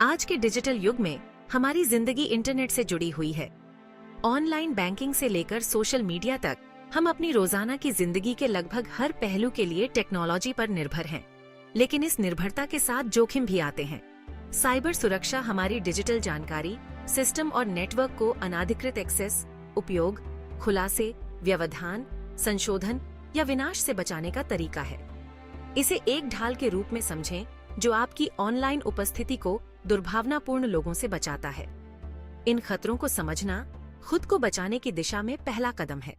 आज के डिजिटल युग में हमारी जिंदगी इंटरनेट से जुड़ी हुई है। ऑनलाइन बैंकिंग से लेकर सोशल मीडिया तक हम अपनी रोजाना की जिंदगी के लगभग हर पहलू के लिए टेक्नोलॉजी पर निर्भर हैं। लेकिन इस निर्भरता के साथ जोखिम भी आते हैं। साइबर सुरक्षा हमारी डिजिटल जानकारी, सिस्टम और नेटवर्क को अनाधिकृत एक्सेस, उपयोग, खुलासे, व्यवधान, संशोधन या विनाश से बचाने का तरीका है। इसे एक ढाल के रूप में समझें जो आपकी ऑनलाइन उपस्थिति को दुर्भावनापूर्ण लोगों से बचाता है। इन खतरों को समझना खुद को बचाने की दिशा में पहला कदम है।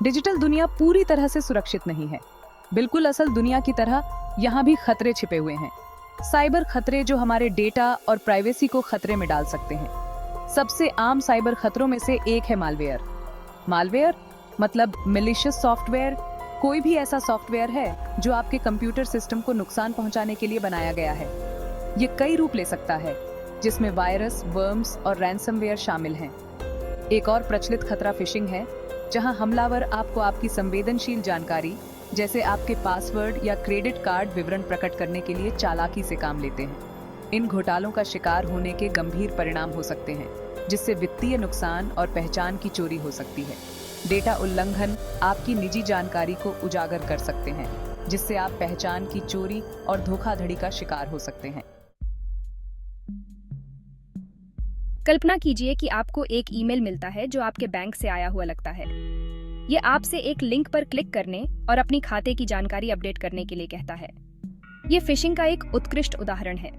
डिजिटल दुनिया पूरी तरह से सुरक्षित नहीं है। बिल्कुल असल दुनिया की तरह यहाँ भी खतरे छिपे हुए हैं। साइबर खतरे जो हमारे डेटा और प्राइवेसी को खतरे में डाल सकते हैं। सबसे आम साइबर खतरों में से एक है मालवेयर। मालवेयर मतलब मैलिशियस सॉफ्टवेयर। कोई भी ऐसा सॉफ्टवेयर है जो आपके कंप्यूटर सिस्टम को नुकसान पहुंचाने के लिए बनाया गया है। ये कई रूप ले सकता है, जिसमें वायरस, वर्म्स और रैंसमवेयर शामिल हैं। एक और प्रचलित खतरा फिशिंग है, जहां हमलावर आपको आपकी संवेदनशील जानकारी जैसे आपके पासवर्ड या क्रेडिट कार्ड विवरण प्रकट करने के लिए चालाकी से काम लेते हैं। इन घोटालों का शिकार होने के गंभीर परिणाम हो सकते हैं, जिससे वित्तीय नुकसान और पहचान की चोरी हो सकती है। डेटा उल्लंघन आपकी निजी जानकारी को उजागर कर सकते हैं, जिससे आप पहचान की चोरी और धोखाधड़ी का शिकार हो सकते हैं। कल्पना कीजिए कि आपको एक ईमेल मिलता है जो आपके बैंक से आया हुआ लगता है। ये आपसे एक लिंक पर क्लिक करने और अपनी खाते की जानकारी अपडेट करने के लिए कहता है। ये फिशिंग का एक उत्कृष्ट उदाहरण है।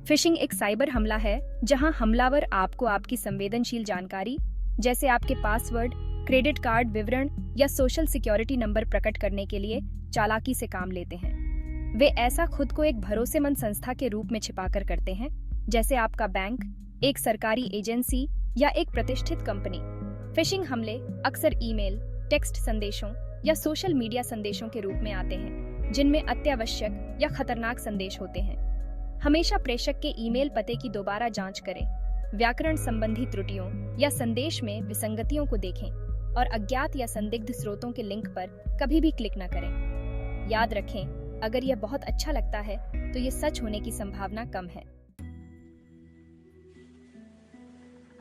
फिशिंग एक साइबर हमला है जहां हमलावर आपको आपकी संवेदनशील जानकारी जैसे आपके पासवर्ड, क्रेडिट कार्ड विवरण या सोशल सिक्योरिटी नंबर प्रकट करने के लिए चालाकी से काम लेते हैं। वे ऐसा खुद को एक भरोसेमंद संस्था के रूप में छिपाकर करते हैं, जैसे आपका बैंक, एक सरकारी एजेंसी या एक प्रतिष्ठित कंपनी। फिशिंग हमले अक्सर ईमेल, टेक्स्ट संदेशों या सोशल मीडिया संदेशों के रूप में आते हैं, जिनमें अत्यावश्यक या खतरनाक संदेश होते हैं। हमेशा प्रेषक के ईमेल पते की दोबारा जांच करें, व्याकरण संबंधी त्रुटियों या संदेश में विसंगतियों को देखें और अज्ञात या संदिग्ध स्रोतों के लिंक पर कभी भी क्लिक न करें। याद रखें, अगर यह बहुत अच्छा लगता है तो यह सच होने की संभावना कम है।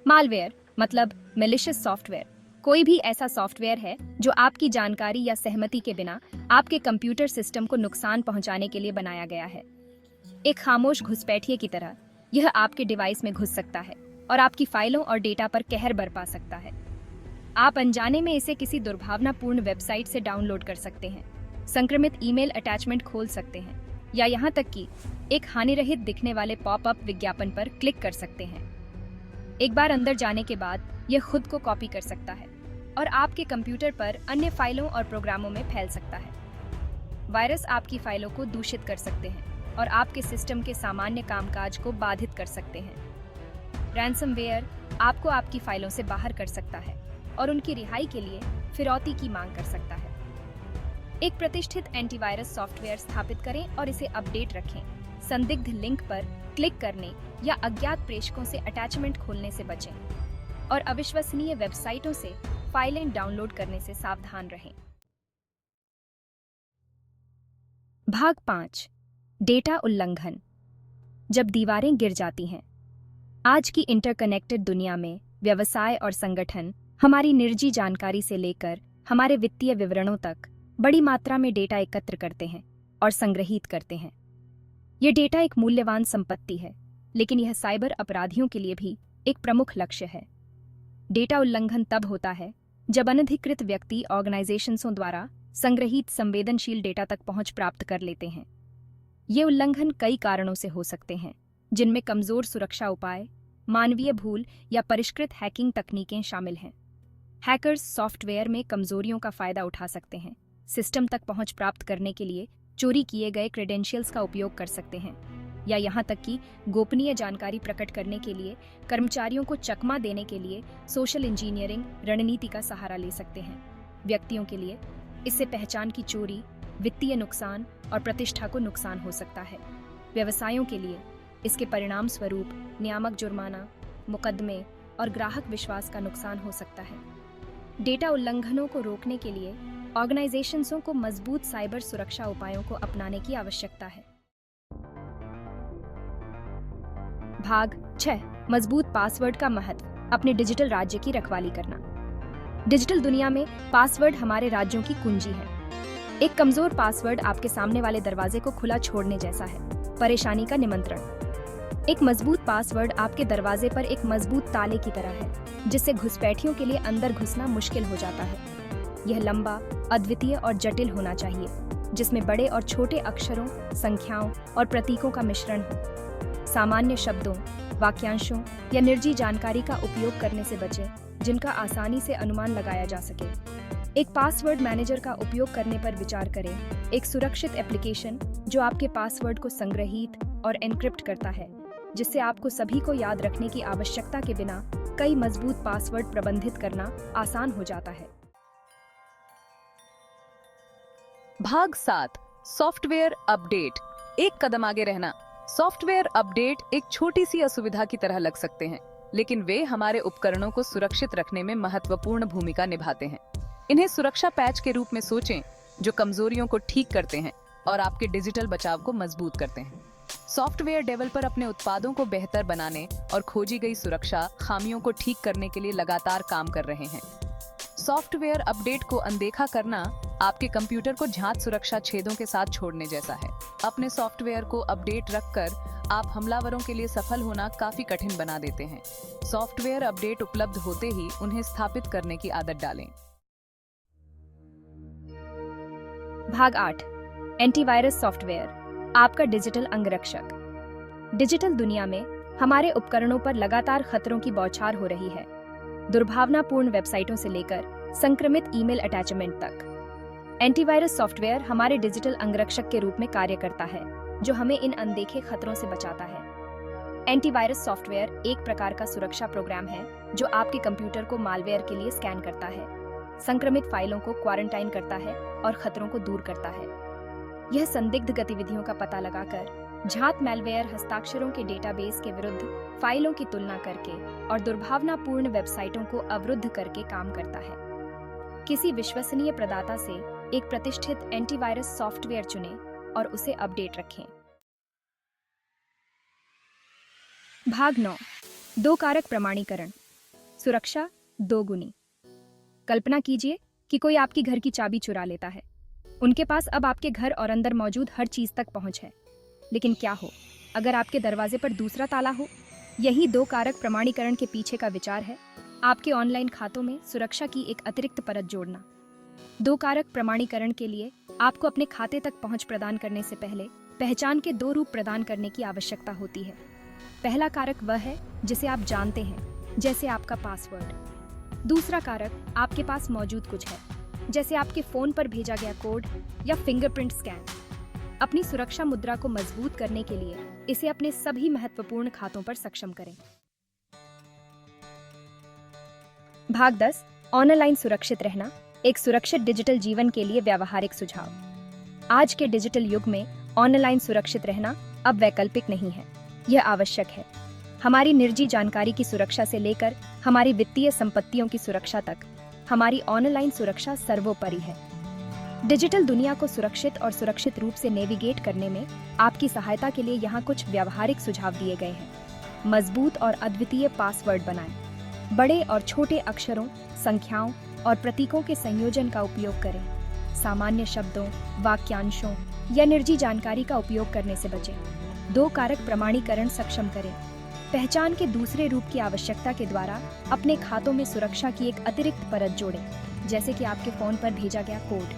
मालवेयर मतलब मैलिशियस सॉफ्टवेयर कोई भी ऐसा सॉफ्टवेयर है जो आपकी जानकारी या सहमति के बिना आपके कंप्यूटर सिस्टम को नुकसान पहुंचाने के लिए बनाया गया है। एक खामोश घुसपैठिए की तरह यह आपके डिवाइस में घुस सकता है और आपकी फाइलों और डेटा पर कहर बरपा सकता है। आप अनजाने में इसे किसी दुर्भावनापूर्ण वेबसाइट से डाउनलोड कर सकते हैं, संक्रमित ईमेल अटैचमेंट खोल सकते हैं या यहाँ तक कि एक हानिरहित दिखने वाले पॉपअप विज्ञापन पर क्लिक कर सकते हैं। एक बार अंदर जाने के बाद यह खुद को कॉपी कर सकता है और आपके कंप्यूटर पर अन्य फाइलों और प्रोग्रामों में फैल सकता है। वायरस आपकी फाइलों को दूषित कर सकते हैं और आपके सिस्टम के सामान्य कामकाज को बाधित कर सकते हैं। रैंसमवेयर आपको आपकी फाइलों से बाहर कर सकता है और उनकी रिहाई के लिए फिरौती की मांग कर सकता है। एक प्रतिष्ठित एंटीवायरस सॉफ्टवेयर स्थापित करें और इसे अपडेट रखें। संदिग्ध लिंक पर क्लिक करने या अज्ञात प्रेषकों से अटैचमेंट खोलने से बचें और अविश्वसनीय वेबसाइटों से फाइलें डाउनलोड करने से सावधान रहें। भाग 5, डेटा उल्लंघन। जब दीवारें गिर जाती हैं। आज की इंटरकनेक्टेड दुनिया में व्यवसाय और संगठन हमारी निजी जानकारी से लेकर हमारे वित्तीय विवरणों तक बड़ी मात्रा में डेटा एकत्र करते हैं और संग्रहीत करते हैं। यह डेटा एक मूल्यवान संपत्ति है, लेकिन यह साइबर अपराधियों के लिए भी एक प्रमुख लक्ष्य है। डेटा उल्लंघन तब होता है जब अनधिकृत व्यक्ति ऑर्गेनाइजेशंसों द्वारा संग्रहीत संवेदनशील डेटा तक पहुंच प्राप्त कर लेते हैं। ये उल्लंघन कई कारणों से हो सकते हैं, जिनमें कमजोर सुरक्षा उपाय, मानवीय भूल या परिष्कृत हैकिंग तकनीकें शामिल हैं। हैकर्स सॉफ्टवेयर में कमजोरियों का फायदा उठा सकते हैं, सिस्टम तक पहुंच प्राप्त करने के लिए चोरी किए गए क्रेडेंशियल्स का उपयोग कर सकते हैं या यहाँ तक कि गोपनीय जानकारी प्रकट करने के लिए कर्मचारियों को चकमा देने के लिए सोशल इंजीनियरिंग रणनीति का सहारा ले सकते हैं। व्यक्तियों के लिए इससे पहचान की चोरी, वित्तीय नुकसान और प्रतिष्ठा को नुकसान हो सकता है। व्यवसायों के लिए इसके परिणाम स्वरूप नियामक जुर्माना, मुकदमे और ग्राहक विश्वास का नुकसान हो सकता है। डेटा उल्लंघनों को रोकने के लिए ऑर्गेनाइजेशंसों को मजबूत साइबर सुरक्षा उपायों को अपनाने की आवश्यकता है। भाग 6 मजबूत पासवर्ड का महत्व, अपने डिजिटल राज्य की रखवाली करना। डिजिटल दुनिया में पासवर्ड हमारे राज्यों की कुंजी है। एक कमजोर पासवर्ड आपके सामने वाले दरवाजे को खुला छोड़ने जैसा है, परेशानी का निमंत्रण। एक मजबूत पासवर्ड आपके दरवाजे पर एक मजबूत ताले की तरह है, जिससे घुसपैठियों के लिए अंदर घुसना मुश्किल हो जाता है। यह लंबा, अद्वितीय और जटिल होना चाहिए, जिसमें बड़े और छोटे अक्षरों, संख्याओं और प्रतीकों का मिश्रण हो। सामान्य शब्दों, वाक्यांशों या निजी जानकारी का उपयोग करने से बचें, जिनका आसानी से अनुमान लगाया जा सके। एक पासवर्ड मैनेजर का उपयोग करने पर विचार करें, एक सुरक्षित एप्लीकेशन जो आपके पासवर्ड को संग्रहीत और एन्क्रिप्ट करता है, जिससे आपको सभी को याद रखने की आवश्यकता के बिना कई मजबूत पासवर्ड प्रबंधित करना आसान हो जाता है। भाग 7 सॉफ्टवेयर अपडेट। एक कदम आगे रहना। सॉफ्टवेयर अपडेट एक छोटी सी असुविधा की तरह लग सकते हैं, लेकिन वे हमारे उपकरणों को सुरक्षित रखने में महत्वपूर्ण भूमिका निभाते हैं। इन्हें सुरक्षा पैच के रूप में सोचें, जो कमजोरियों को ठीक करते हैं और आपके डिजिटल बचाव को मजबूत करते हैं। सॉफ्टवेयर डेवलपर अपने उत्पादों को बेहतर बनाने और खोजी गई सुरक्षा खामियों को ठीक करने के लिए लगातार काम कर रहे हैं। सॉफ्टवेयर अपडेट को अनदेखा करना आपके कंप्यूटर को ज्ञात सुरक्षा छेदों के साथ छोड़ने जैसा है। अपने सॉफ्टवेयर को अपडेट रखकर आप हमलावरों के लिए सफल होना काफी कठिन बना देते हैं। सॉफ्टवेयर अपडेट उपलब्ध होते ही उन्हें स्थापित करने की आदत डालें। भाग 8 एंटीवायरस सॉफ्टवेयर, आपका डिजिटल अंगरक्षक। डिजिटल दुनिया में हमारे उपकरणों पर लगातार खतरों की बौछार हो रही है, दुर्भावनापूर्ण वेबसाइटों से लेकर संक्रमित ईमेल अटैचमेंट तक। एंटीवायरस सॉफ्टवेयर हमारे डिजिटल अंगरक्षक के रूप में कार्य करता है, जो हमें इन अनदेखे खतरों से बचाता है। एंटीवायरस सॉफ्टवेयर एक प्रकार का सुरक्षा प्रोग्राम है जो आपके कंप्यूटर को मालवेयर के लिए स्कैन करता है, संक्रमित फाइलों को क्वारंटाइन करता है और खतरों को दूर करता है। यह संदिग्ध गतिविधियों का पता लगाकर ज्ञात मैलवेयर हस्ताक्षरों के डेटाबेस के विरुद्ध फाइलों की तुलना करके और दुर्भावनापूर्ण वेबसाइटों को अवरुद्ध करके काम करता है। किसी विश्वसनीय प्रदाता से एक प्रतिष्ठित एंटीवायरस सॉफ्टवेयर चुनें और उसे अपडेट रखें। भाग 9 दो कारक प्रमाणीकरण, सुरक्षा दोगुनी। कल्पना कीजिए कि कोई आपकी घर की चाबी चुरा लेता है। उनके पास अब आपके घर और अंदर मौजूद हर चीज तक पहुंच है। लेकिन क्या हो अगर आपके दरवाजे पर दूसरा ताला हो? यही दो कारक प्रमाणीकरण के पीछे का विचार है, आपके ऑनलाइन खातों में सुरक्षा की एक अतिरिक्त परत जोड़ना। दो कारक प्रमाणीकरण के लिए आपको अपने खाते तक पहुंच प्रदान करने से पहले पहचान के दो रूप प्रदान करने की आवश्यकता होती है। पहला कारक वह है जिसे आप जानते हैं, जैसे आपका पासवर्ड। दूसरा कारक आपके पास मौजूद कुछ है, जैसे आपके फोन पर भेजा गया कोड या फिंगरप्रिंट स्कैन। अपनी सुरक्षा मुद्रा को मजबूत करने के लिए इसे अपने सभी महत्वपूर्ण खातों पर सक्षम करें। भाग 10 ऑनलाइन सुरक्षित रहना, एक सुरक्षित डिजिटल जीवन के लिए व्यावहारिक सुझाव। आज के डिजिटल युग में ऑनलाइन सुरक्षित रहना अब वैकल्पिक नहीं है, यह आवश्यक है। हमारी निजी जानकारी की सुरक्षा से लेकर हमारी वित्तीय संपत्तियों की सुरक्षा तक, हमारी ऑनलाइन सुरक्षा सर्वोपरि है। डिजिटल दुनिया को सुरक्षित और सुरक्षित रूप से नेविगेट करने में आपकी सहायता के लिए यहाँ कुछ व्यावहारिक सुझाव दिए गए हैं। मजबूत और अद्वितीय पासवर्ड बनाएं। बड़े और छोटे अक्षरों, संख्याओं और प्रतीकों के संयोजन का उपयोग करें। सामान्य शब्दों, वाक्यांशों या निजी जानकारी का उपयोग करने से बचें। दो कारक प्रमाणीकरण सक्षम करें। पहचान के दूसरे रूप की आवश्यकता के द्वारा अपने खातों में सुरक्षा की एक अतिरिक्त परत जोड़ें, जैसे कि आपके फोन पर भेजा गया कोड।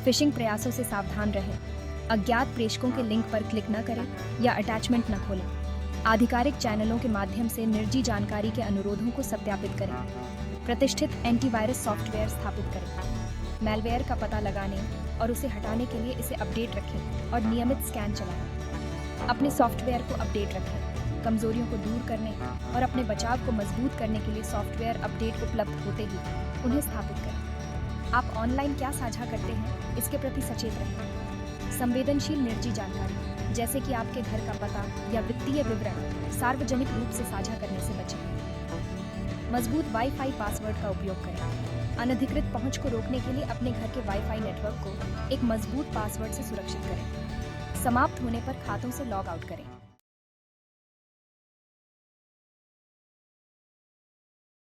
फिशिंग प्रयासों से सावधान रहें। अज्ञात प्रेषकों के लिंक पर क्लिक न करें या अटैचमेंट न खोलें। आधिकारिक चैनलों के माध्यम से निजी जानकारी के अनुरोधों को सत्यापित करें। प्रतिष्ठित एंटीवायरस सॉफ्टवेयर स्थापित करें। मैलवेयर का पता लगाने और उसे हटाने के लिए इसे अपडेट रखें और नियमित स्कैन चलाएं। अपने सॉफ्टवेयर को अपडेट रखें। कमजोरियों को दूर करने और अपने बचाव को मजबूत करने के लिए सॉफ्टवेयर अपडेट उपलब्ध होते ही उन्हें स्थापित करें। आप ऑनलाइन क्या साझा करते हैं, इसके प्रति सचेत रहें। संवेदनशील निजी जानकारी, जैसे कि आपके घर का पता या वित्तीय विवरण, सार्वजनिक रूप से साझा करने से बचें। मजबूत वाईफाई पासवर्ड का उपयोग करें। अनधिकृत पहुंच को रोकने के लिए अपने घर के वाईफाई नेटवर्क को एक मजबूत पासवर्ड से सुरक्षित करें। समाप्त होने पर खातों से लॉग आउट करें।